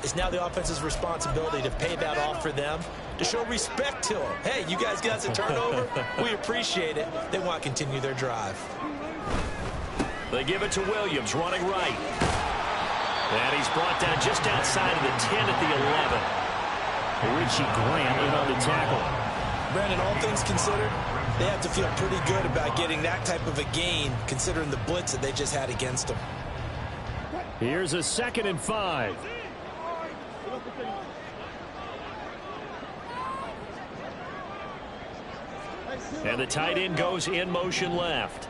It's now the offense's responsibility to pay that off for them, to show respect to them. Hey, you guys got a turnover? We appreciate it. They want to continue their drive. They give it to Williams, running right. And he's brought down just outside of the 10 at the 11. Richie Grant in on the tackle. Brandon, all things considered, they have to feel pretty good about getting that type of a gain, considering the blitz that they just had against them. Here's a 2nd and 5. And the tight end goes in motion left.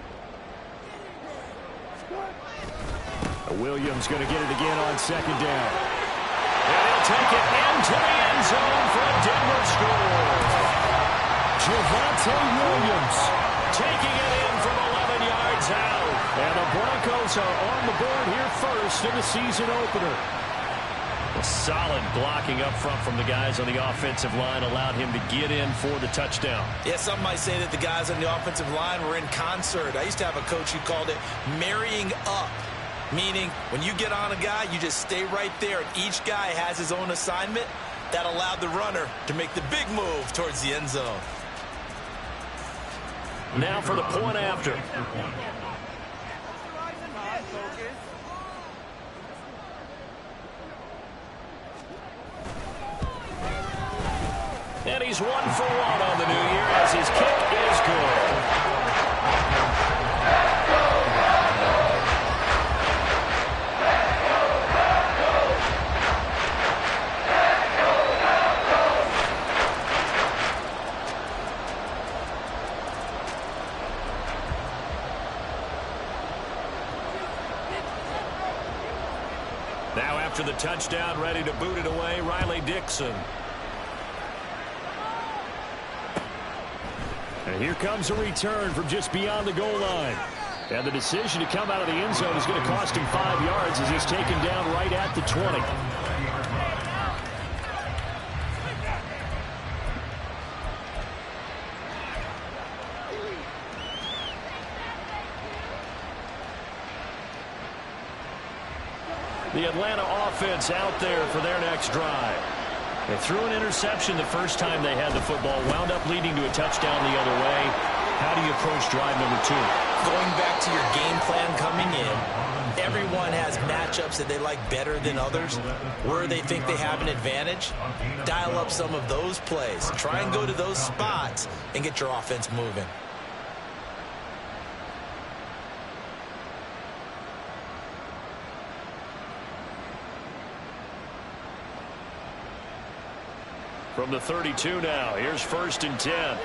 Williams going to get it again on 2nd down. And he'll take it into the end zone for a Denver score. Javonte Williams taking it in from 11 yards out. And the Broncos are on the board here first in the season opener. A solid blocking up front from the guys on the offensive line allowed him to get in for the touchdown. Yeah, some might say that the guys on the offensive line were in concert. I used to have a coach who called it marrying up, meaning when you get on a guy, you just stay right there, and each guy has his own assignment. That allowed the runner to make the big move towards the end zone. Now for the point after. And he's 1 for 1 on the new year as his kick is good. Now after the touchdown, ready to boot it away, Riley Dixon. And here comes a return from just beyond the goal line. And the decision to come out of the end zone is going to cost him 5 yards as he's taken down right at the 20. The Atlanta offense out there for their next drive. They threw an interception the first time they had the football, wound up leading to a touchdown the other way. How do you approach drive number 2? Going back to your game plan coming in, everyone has matchups that they like better than others. Where they think they have an advantage, dial up some of those plays. Try and go to those spots and get your offense moving. From the 32 now, here's 1st and 10.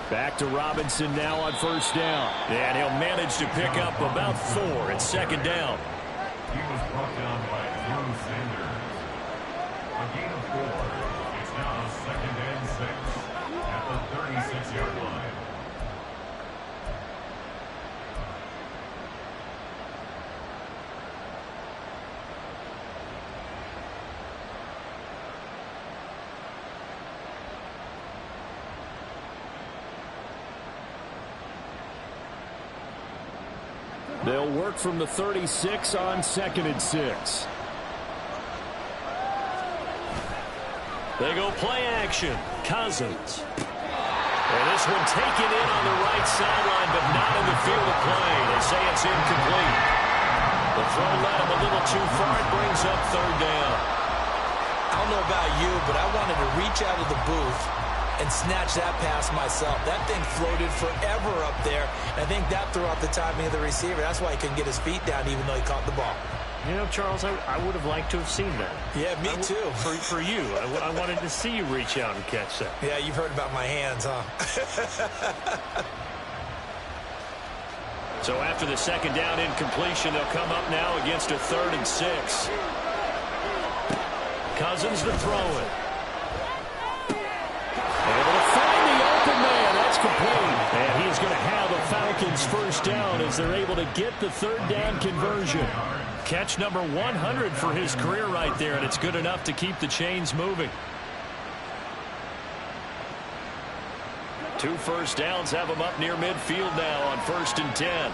Back to Robinson now on 1st down. And he'll manage to pick up about 4 at 2nd down. He was brought down by Drew Sanders. A gain of 4. It's now 2nd and 6 at the 36-yard line. They'll work from the 36 on 2nd and 6. They go play action. Cousins. And this one taken in on the right sideline, but not in the field of play. They say it's incomplete. The throw led him a little too far. It brings up 3rd down. I don't know about you, but I wanted to reach out of the booth and snatch that pass myself. That thing floated forever up there. I think that threw out the timing of the receiver. That's why he couldn't get his feet down even though he caught the ball. You know, Charles, I would have liked to have seen that. Yeah, me too. For you. I wanted to see you reach out and catch that. Yeah, you've heard about my hands, huh? So after the 2nd down incompletion, they'll come up now against a 3rd and 6. Cousins to throw it. Able to find the open man. That's complete. And he is going to have a Falcons 1st down as they're able to get the 3rd down conversion. Catch number 100 for his career right there, and it's good enough to keep the chains moving. 2 first downs have them up near midfield now on 1st and 10.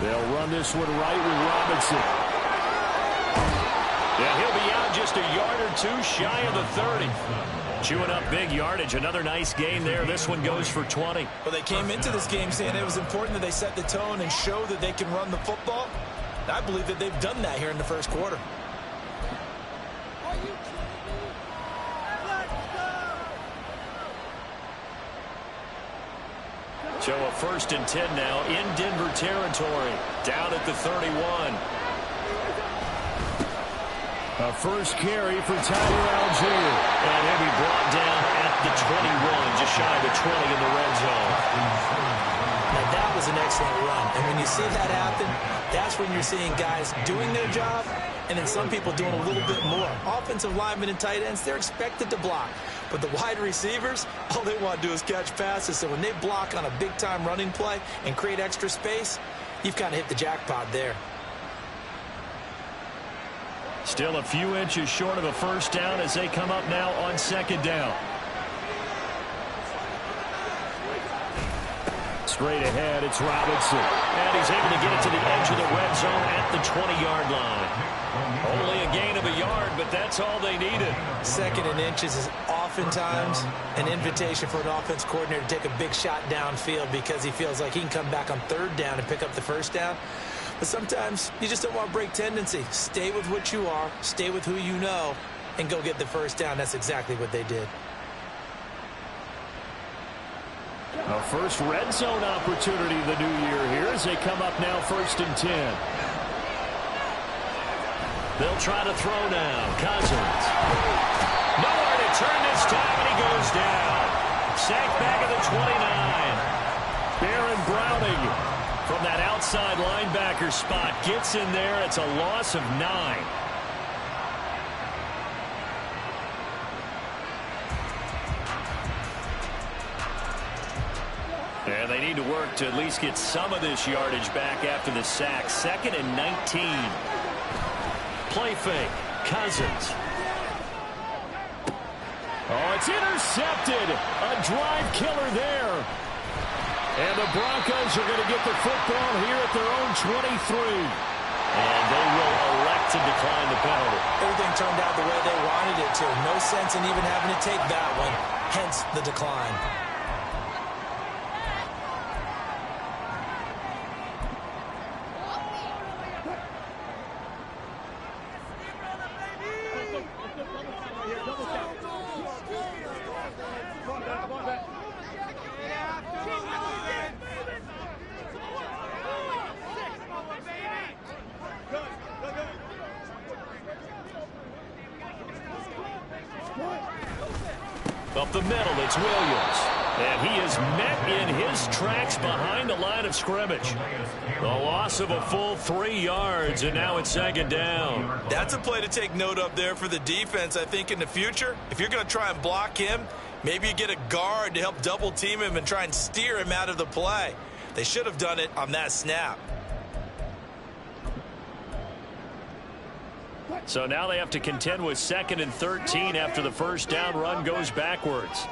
They'll run this one right with Robinson. And he'll be out just a yard or 2 shy of the 30. Chewing up big yardage. Another nice gain there. This one goes for 20. Well, they came into this game saying it was important that they set the tone and show that they can run the football. I believe that they've done that here in the first quarter. So a 1st and 10 now in Denver territory. Down at the 31. A first carry for Tyler Algier. And he'll be brought down at the 21, just shy of the 20 in the red zone. Now that was an excellent run. And when you see that happen, that's when you're seeing guys doing their job and then some people doing a little bit more. Offensive linemen and tight ends, they're expected to block. But the wide receivers, all they want to do is catch passes. So when they block on a big-time running play and create extra space, you've kind of hit the jackpot there. Still a few inches short of a first down as they come up now on 2nd down. Straight ahead, it's Robinson. And he's able to get it to the edge of the red zone at the 20-yard line. Only a gain of a yard, but that's all they needed. 2nd and inches is oftentimes an invitation for an offense coordinator to take a big shot downfield because he feels like he can come back on 3rd down and pick up the first down. But sometimes you just don't want to break tendency. Stay with what you are, stay with who you know, and go get the first down. That's exactly what they did. A first red zone opportunity the new year here as they come up now 1st and 10. They'll try to throw now. Cousins. Nowhere to turn this time, and he goes down. Sacked back at the 29. Baron Browning from that outside linebacker spot gets in there. It's a loss of 9. And they need to work to at least get some of this yardage back after the sack. 2nd and 19. Play fake. Cousins. Oh, it's intercepted. A drive killer there. And the Broncos are going to get the football here at their own 23. And they will elect to decline the penalty. Everything turned out the way they wanted it to. No sense in even having to take that one. Hence the decline. Up the middle, it's Williams. And he is met in his tracks behind the line of scrimmage. The loss of a full 3 yards, and now it's 2nd down. That's a play to take note of there for the defense. I think in the future, if you're going to try and block him, maybe you get a guard to help double team him and try and steer him out of the play. They should have done it on that snap. So now they have to contend with 2nd and 13 after the first down run goes backwards.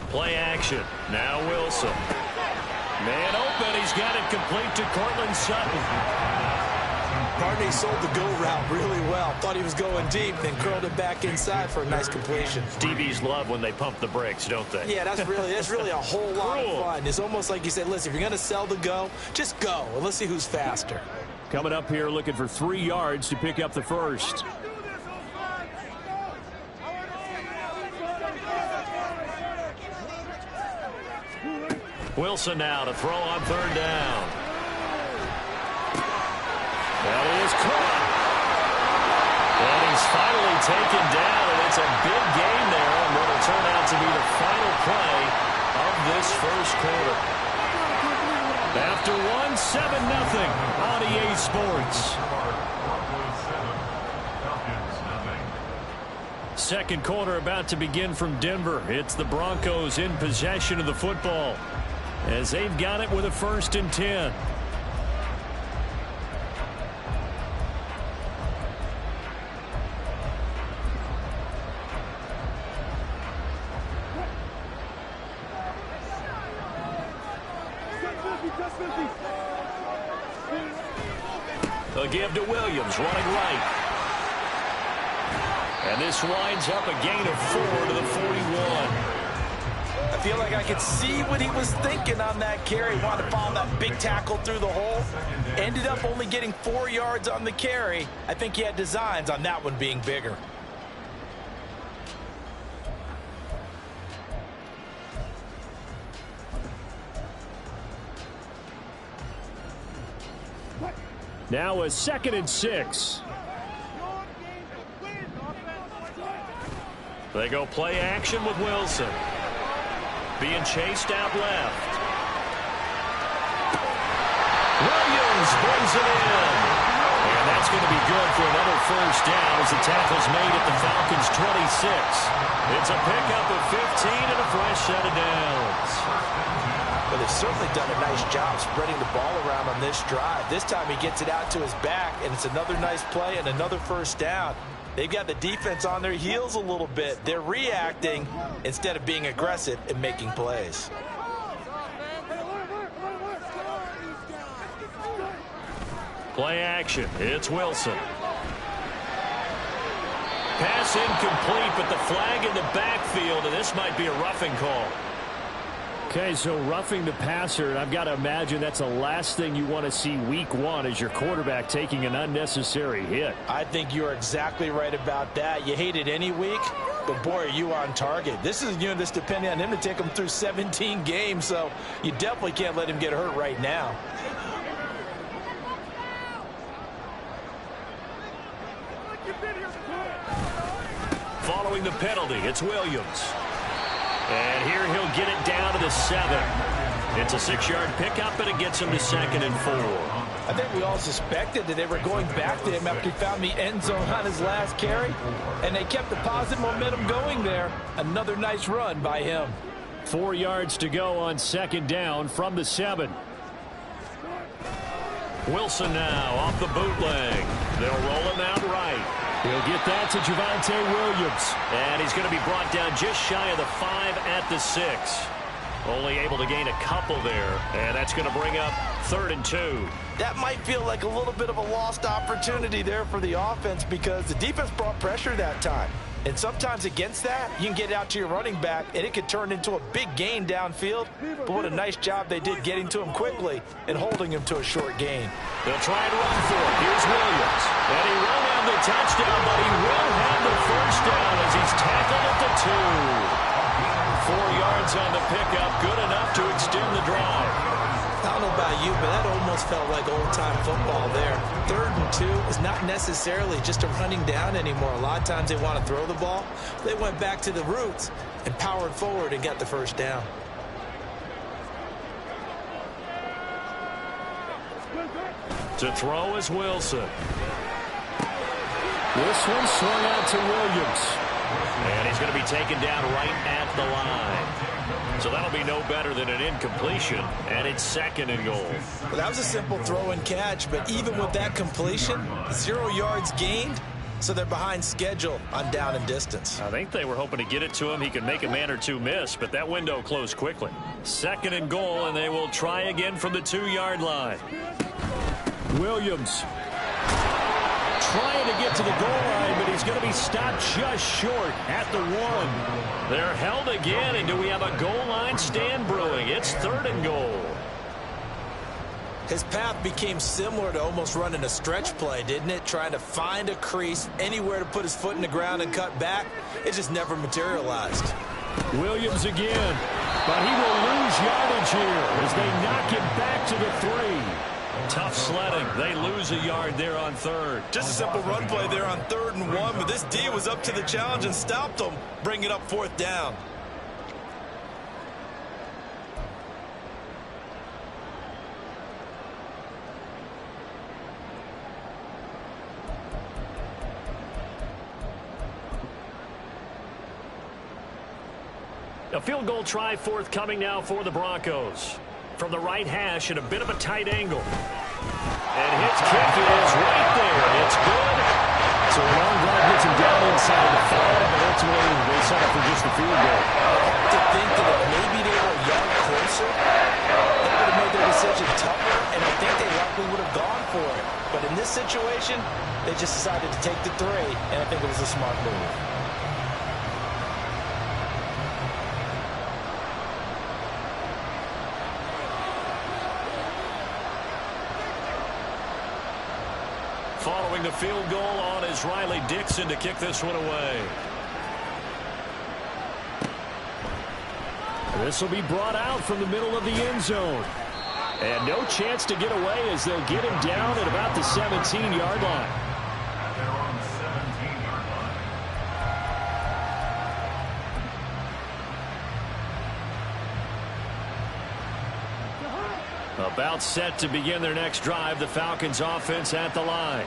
Play action. Now Wilson. Man open. He's got it complete to Cortland Sutton. Barney sold the go route really well. Thought he was going deep, then curled it back inside for a nice completion. DBs love when they pump the brakes, don't they? Yeah, that's really a whole lot of fun. It's almost like you said, listen, if you're going to sell the go, just go. And let's see who's faster. Coming up here looking for 3 yards to pick up the first. Wilson now to throw on 3rd down. That is caught. And he's finally taken down, and it's a big gain there on what will turn out to be the final play of this first quarter. After 1, 7-0 on EA Sports. Second quarter about to begin from Denver. It's the Broncos in possession of the football as they've got it with a 1st and 10. A give to Williams, running right. And this winds up a gain of 4 to the 41. I feel like I could see what he was thinking on that carry. Wanted to follow that big tackle through the hole. Ended up only getting 4 yards on the carry. I think he had designs on that one being bigger. Now a 2nd and 6. They go play action with Wilson. Being chased out left. Williams brings it in. And that's going to be good for another first down as the tackle's made at the Falcons' 26. It's a pickup of 15 and a fresh set of downs. Well, they've certainly done a nice job spreading the ball around on this drive. This time he gets it out to his back, and it's another nice play and another first down. They've got the defense on their heels a little bit. They're reacting instead of being aggressive and making plays. Play action. It's Wilson. Pass incomplete, but the flag in the backfield, and this might be a roughing call. Okay, so roughing the passer, and I've got to imagine that's the last thing you want to see week 1 as your quarterback taking an unnecessary hit. I think you're exactly right about that. You hate it any week, but boy, are you on target. This is a unit that's depending on him to take him through 17 games, so you definitely can't let him get hurt right now. Following the penalty, it's Williams. And here he'll get it down to the 7. It's a 6-yard pickup, and it gets him to 2nd and 4. I think we all suspected that they were going back to him after he found the end zone on his last carry, and they kept the positive momentum going there. Another nice run by him. 4 yards to go on 2nd down from the 7. Wilson now off the bootleg. They'll roll him out right. He'll get that to Javonte Williams. And he's going to be brought down just shy of the 5 at the 6. Only able to gain a couple there. And that's going to bring up 3rd and 2. That might feel like a little bit of a lost opportunity there for the offense because the defense brought pressure that time. And sometimes against that, you can get out to your running back, and it could turn into a big gain downfield. But what a nice job they did getting to him quickly and holding him to a short gain. They'll try and run for it. Here's Williams. And he won't have the touchdown, but he will have the first down as he's tackled at the 2. 4 yards on the pickup, good enough to extend the drive. I don't know about you, but that almost felt like old-time football there. 3rd and 2 is not necessarily just a running down anymore. A lot of times they want to throw the ball. They went back to the roots and powered forward and got the first down. To throw is Wilson. This one swung out to Williams. And he's going to be taken down right at the line. So that'll be no better than an incompletion, and it's 2nd and goal. Well, that was a simple throw and catch, but even with that completion, 0 yards gained, so they're behind schedule on down and distance. I think they were hoping to get it to him. He could make a man or two miss, but that window closed quickly. 2nd and goal, and they will try again from the 2-yard line. Williams trying to get to the goal line, but he's going to be stopped just short at the 1. They're held again, and do we have a goal line stand brewing? It's 3rd and goal. His path became similar to almost running a stretch play, didn't it? Trying to find a crease, anywhere to put his foot in the ground and cut back. It just never materialized. Williams again, but he will lose yardage here as they knock him back to the 3. Tough sledding. They lose a yard there on 3rd. Just a simple run play there on 3rd and 1, but this D was up to the challenge and stopped them, bringing up 4th down. A field goal try forthcoming now for the Broncos. From the right hash at a bit of a tight angle. And his kick is right there. It's good. So a long drive gets him down inside the 5, but ultimately they set up for just a field goal. I have to think that if maybe they were a yard closer, they would have made their decision this situation, they just decided to take the 3, and I think it was a smart move. Following the field goal on is Riley Dixon to kick this one away. This will be brought out from the middle of the end zone. And no chance to get away as they'll get him down at about the 17-yard line. They're on the 17-yard line. About set to begin their next drive, the Falcons offense at the line.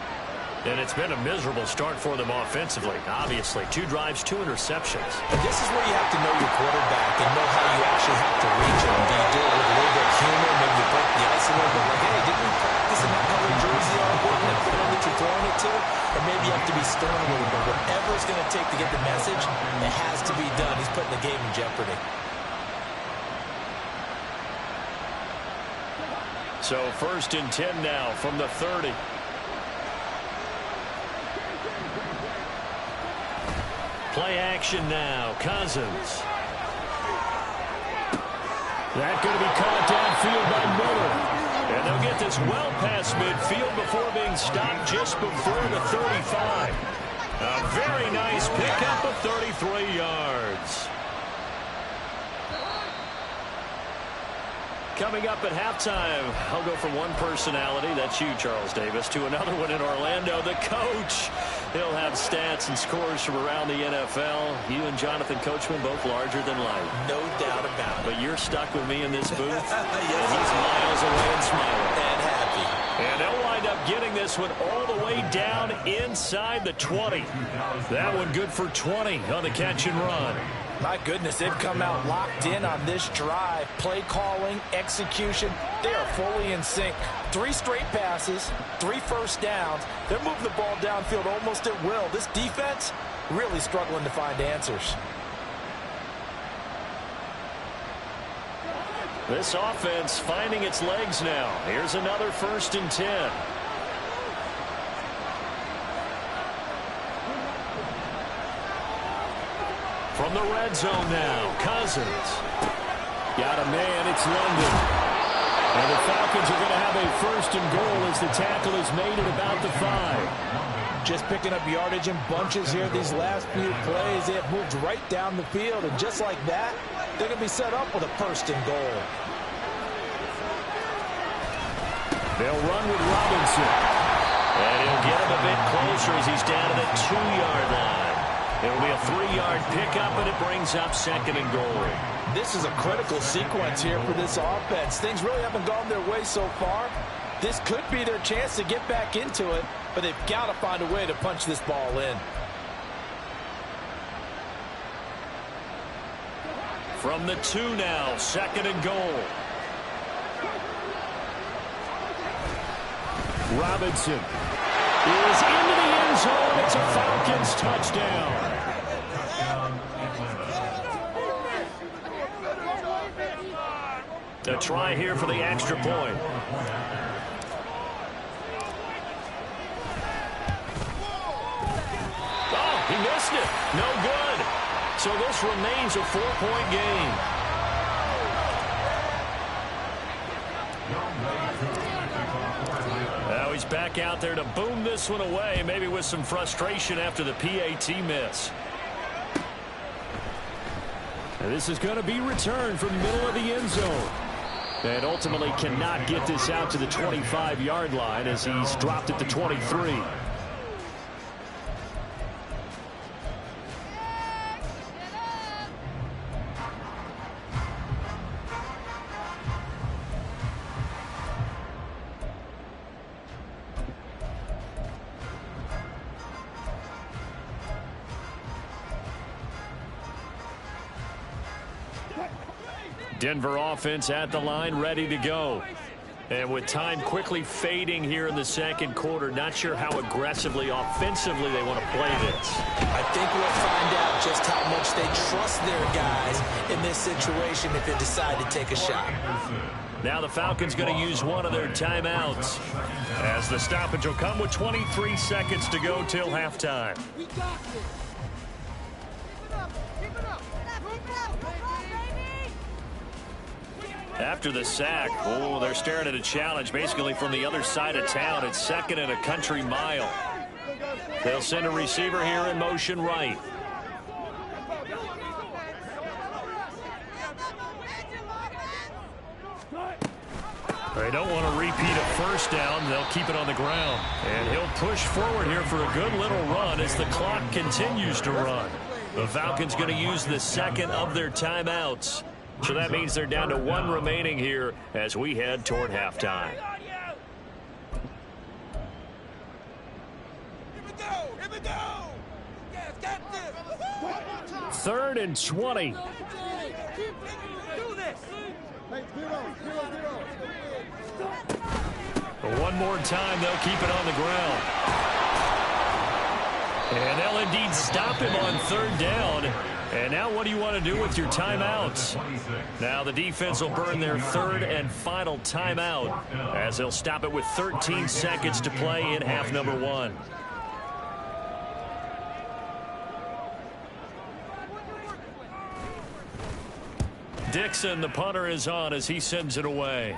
And it's been a miserable start for them offensively. Obviously, 2 drives, 2 interceptions. And this is where you have to know your quarterback and know how you actually have to reach him. Do you do it with a little bit of humor? Maybe you break the ice a little bit. Like, hey, didn't we practice in that color jersey all week? And film that you're throwing it to? Or maybe you have to be stern a little bit. Whatever it's going to take to get the message, it has to be done. He's putting the game in jeopardy. So 1st and 10 now from the 30. Play action now. Cousins. That going to be caught downfield by Miller. And they'll get this well past midfield before being stopped just before the 35. A very nice pickup of 33 yards. Coming up at halftime, I'll go from one personality, that's you, Charles Davis, to another one in Orlando, the coach. He'll have stats and scores from around the NFL. You and Jonathan Coachman, both larger than life. No doubt about it. But you're stuck with me in this booth. Yes, and he's miles away and smiling. And happy. And they'll wind up getting this one all the way down inside the 20. That one good for 20 on the catch and run. My goodness, they've come out locked in on this drive. Play calling, execution, they are fully in sync. 3 straight passes, 3 first downs. They're moving the ball downfield almost at will. This defense really struggling to find answers. This offense finding its legs now. Here's another 1st and 10. From the red zone now, Cousins. Got a man, it's London. And the Falcons are going to have a 1st and goal as the tackle is made at about the 5. Just picking up yardage in bunches here these last few plays. They have moved right down the field, and just like that, they're going to be set up with a 1st and goal. They'll run with Robinson. And he'll get him a bit closer as he's down at the 2-yard line. It'll be a 3-yard pickup, and it brings up 2nd and goal. This is a critical sequence here for this offense. Things really haven't gone their way so far. This could be their chance to get back into it, but they've got to find a way to punch this ball in. From the 2 now, 2nd and goal. Robinson is into the end zone. It's a Falcons touchdown. A try here for the extra point. Oh, he missed it. No good. So this remains a 4-point game. Now he's back out there to boom this one away, maybe with some frustration after the PAT miss. And this is going to be returned from the middle of the end zone. And ultimately cannot get this out to the 25-yard line as he's dropped at the 23. Denver offense at the line, ready to go. And with time quickly fading here in the second quarter, not sure how aggressively, offensively they want to play this. I think we'll find out just how much they trust their guys in this situation if they decide to take a shot. Now the Falcons going to use one of their timeouts, as the stoppage will come with 23 seconds to go till halftime. We got this. Keep it up. After the sack, oh, they're staring at a challenge basically from the other side of town. It's 2nd and a country mile. They'll send a receiver here in motion right. They don't want to repeat a first down. They'll keep it on the ground. And he'll push forward here for a good little run as the clock continues to run. The Falcons going to use the second of their timeouts. So that means they're down to 1 remaining here as we head toward halftime. Here we go. Yes, got this. 3rd and 20. Do this. One more time, they'll keep it on the ground. And they'll indeed stop him on 3rd down. And now what do you want to do with your timeouts? Now the defense will burn their 3rd and final timeout as they'll stop it with 13 seconds to play in half number 1. Dixon, the punter, is on as he sends it away.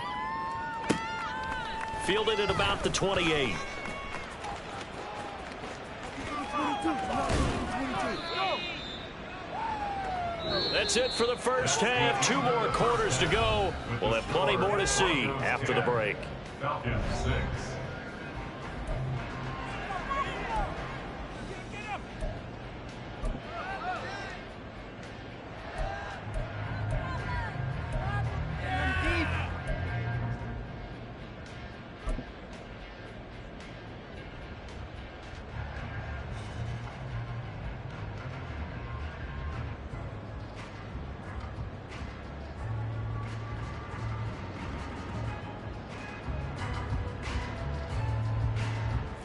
Fielded at about the 28. That's it for the first half. 2 more quarters to go. We'll have plenty more to see after the break. Falcons 6.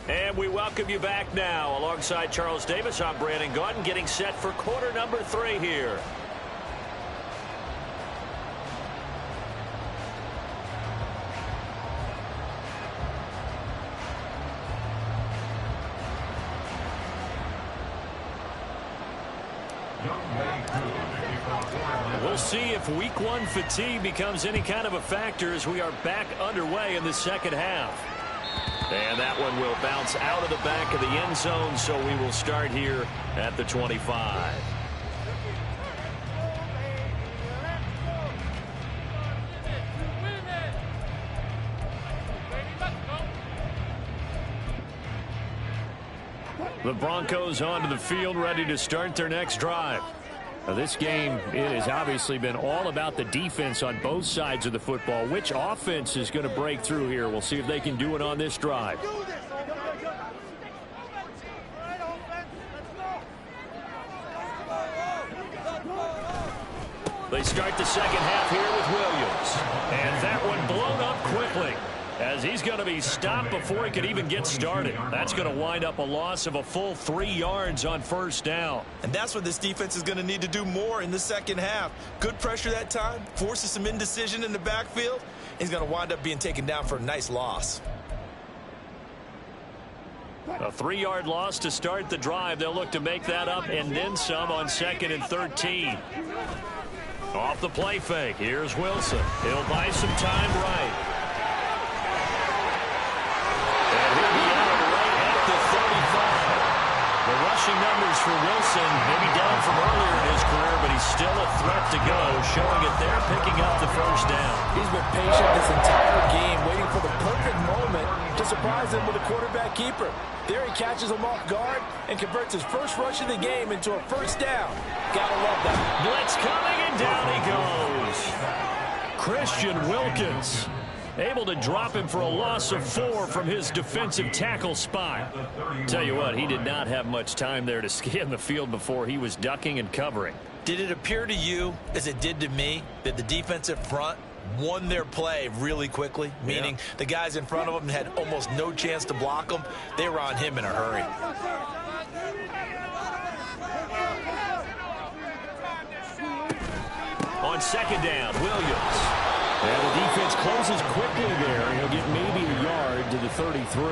And we welcome you back now. Alongside Charles Davis, I'm Brandon Gaudin, getting set for quarter number 3 here. We'll see if week 1 fatigue becomes any kind of a factor as we are back underway in the second half. And that one will bounce out of the back of the end zone, so we will start here at the 25. The Broncos onto the field, ready to start their next drive. Now, this game, it has obviously been all about the defense on both sides of the football. Which offense is going to break through here? We'll see if they can do it on this drive. They start the second half here with Williams. And that one blown up quickly, as he's going to be stopped before he could even get started. That's going to wind up a loss of a full 3 yards on first down. And that's what this defense is going to need to do more in the second half. Good pressure that time, forces some indecision in the backfield. He's going to wind up being taken down for a nice loss. A 3-yard loss to start the drive. They'll look to make that up and then some on 2nd and 13. Off the play fake, here's Wilson. He'll buy some time right. The rushing numbers for Wilson, maybe down from earlier in his career, but he's still a threat to go, showing it there, picking up the first down. He's been patient this entire game, waiting for the perfect moment to surprise him with a quarterback keeper. There he catches him off guard and converts his first rush of the game into a first down. Gotta love that. Blitz coming, and down he goes. Christian Wilkins able to drop him for a loss of 4 from his defensive tackle spot. Tell you what, he did not have much time there to scan the field before he was ducking and covering. Did it appear to you, as it did to me, that the defensive front won their play really quickly, meaning the guys in front of them had almost no chance to block him. They were on him in a hurry. On second down, Williams. And the defense closes quickly there. He'll get maybe a yard to the 33.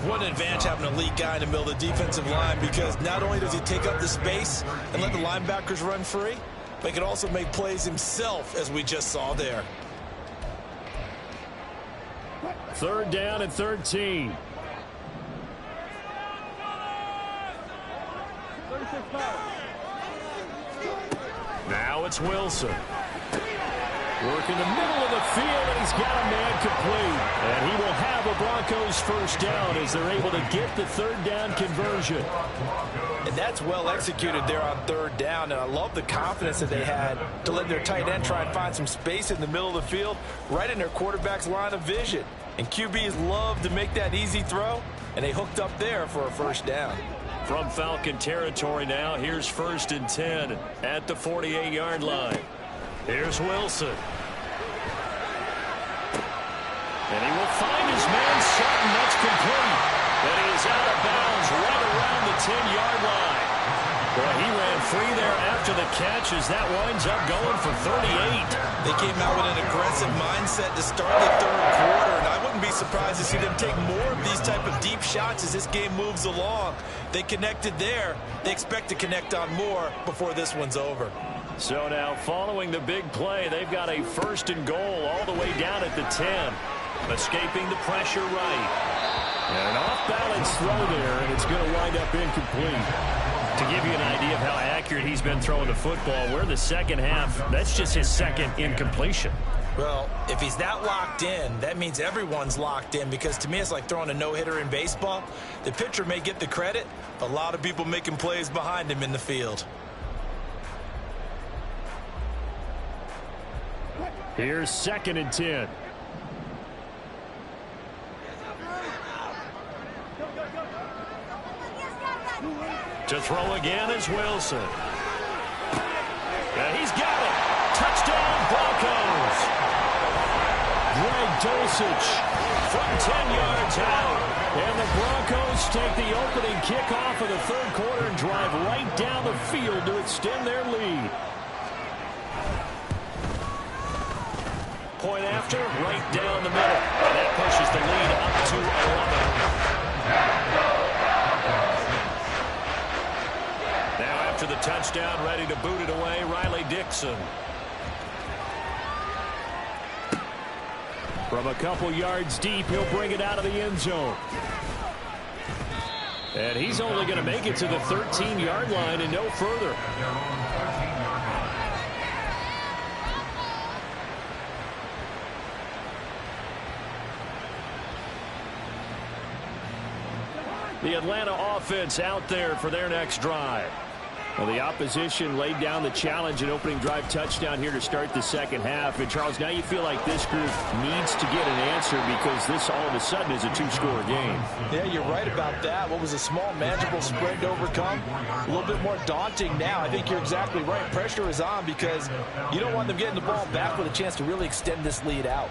What an advantage having an elite guy in the middle of the defensive line, because not only does he take up the space and let the linebackers run free, but he can also make plays himself, as we just saw there. Third down and 13. Now it's Wilson. Work in the middle of the field, and he's got a man complete. And he will have a Broncos first down as they're able to get the third down conversion. And that's well executed there on third down. And I love the confidence that they had to let their tight end try and find some space in the middle of the field, right in their quarterback's line of vision. And QBs love to make that easy throw, and they hooked up there for a first down. From Falcon territory now, here's 1st and 10 at the 48-yard line. Here's Wilson. And he will find his man Sutton. That's complete. And he is out of bounds right around the 10-yard line. Boy, he ran free there after the catch as that winds up going for 38. They came out with an aggressive mindset to start the third quarter, and I wouldn't be surprised to see them take more of these type of deep shots as this game moves along. They connected there. They expect to connect on more before this one's over. So now, following the big play, they've got a 1st and goal all the way down at the 10. Escaping the pressure right. And an off-balance throw there, and it's going to wind up incomplete. To give you an idea of how accurate he's been throwing the football, we're the second half. That's just his second incompletion. Well, if he's that locked in, that means everyone's locked in, because to me it's like throwing a no-hitter in baseball. The pitcher may get the credit, but a lot of people making plays behind him in the field. Here's 2nd and 10. To throw again is Wilson. And he's got it. Touchdown, Broncos. Greg Dulcich from 10 yards out. And the Broncos take the opening kickoff of the third quarter and drive right down the field to extend their lead. Point after, right down the middle. And that pushes the lead up to 11. Now after the touchdown, ready to boot it away, Riley Dixon. From a couple yards deep, he'll bring it out of the end zone. And he's only going to make it to the 13-yard line and no further. The Atlanta offense out there for their next drive. Well, the opposition laid down the challenge and opening drive touchdown here to start the second half. And, Charles, now you feel like this group needs to get an answer because this all of a sudden is a two-score game. Yeah, you're right about that. What was a small, manageable spread to overcome, a little bit more daunting now. I think you're exactly right. Pressure is on because you don't want them getting the ball back with a chance to really extend this lead out.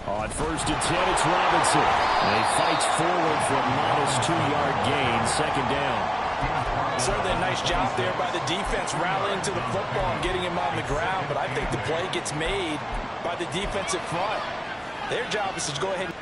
On 1st and 10, it's Robinson. And he fights forward for a modest 2-yard gain, 2nd down. Certainly a nice job there by the defense rallying to the football and getting him on the ground, but I think the play gets made by the defensive front. Their job is to go ahead and